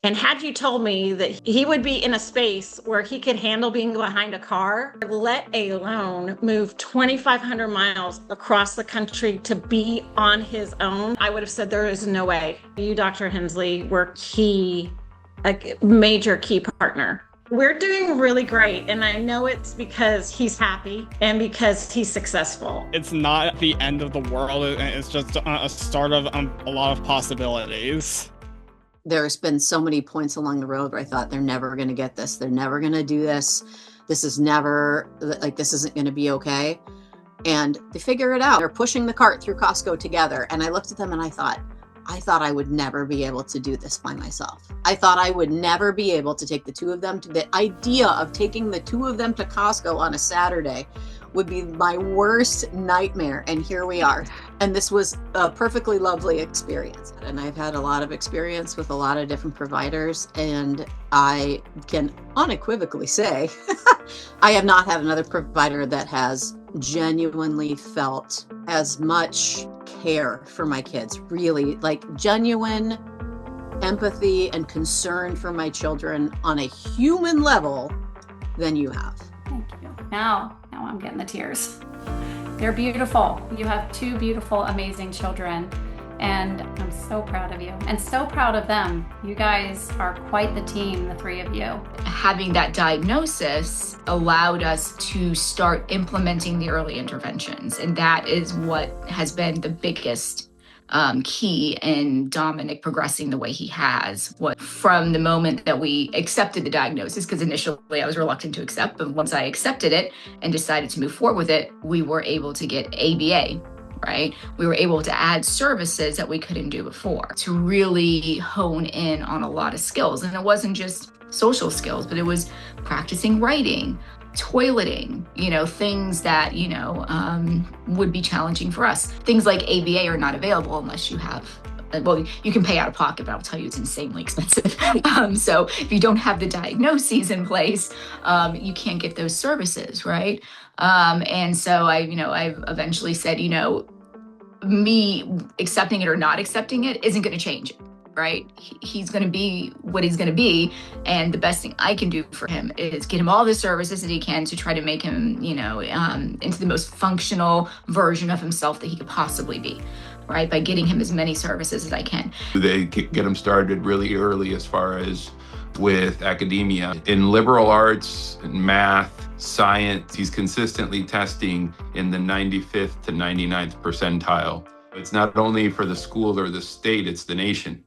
And had you told me that he would be in a space where he could handle being behind a car, let alone move 2,500 miles across the country to be on his own, I would have said there is no way. You, Dr. Hensley, were key, a major key partner. We're doing really great, and I know it's because he's happy and because he's successful. It's not the end of the world. It's just a start of a lot of possibilities. There's been so many points along the road where I thought they're never going to get this. They're never going to do this. This is never, like, this isn't going to be okay. And they figure it out. They're pushing the cart through Costco together. And I looked at them and I thought I would never be able to do this by myself. I thought I would never be able to take the two of them to the idea of taking the two of them to Costco on a Saturday would be my worst nightmare. And here we are. And this was a perfectly lovely experience. And I've had a lot of experience with a lot of different providers. And I can unequivocally say, I have not had another provider that has genuinely felt as much care for my kids, really, like genuine empathy and concern for my children on a human level than you have. Thank you. Now I'm getting the tears. They're beautiful. You have two beautiful, amazing children, and I'm so proud of you and so proud of them. You guys are quite the team, the three of you. Having that diagnosis allowed us to start implementing the early interventions, and that is what has been the biggest key in Dominic progressing the way he has. From the moment that we accepted the diagnosis, because initially I was reluctant to accept, but once I accepted it and decided to move forward with it, we were able to get ABA, right? We were able to add services that we couldn't do before to really hone in on a lot of skills. And it wasn't just social skills, but it was practicing writing, toileting, things that, would be challenging for us. Things like ABA are not available unless you have, well, you can pay out of pocket, but I'll tell you it's insanely expensive. So if you don't have the diagnoses in place, you can't get those services, right? And so I've eventually said, me accepting it or not accepting it isn't going to change it. Right? He's going to be what he's going to be. And the best thing I can do for him is get him all the services that he can to try to make him, into the most functional version of himself that he could possibly be, right? By getting him as many services as I can. They get him started really early as far as with academia. In liberal arts and math, science, he's consistently testing in the 95th to 99th percentile. It's not only for the school or the state, it's the nation.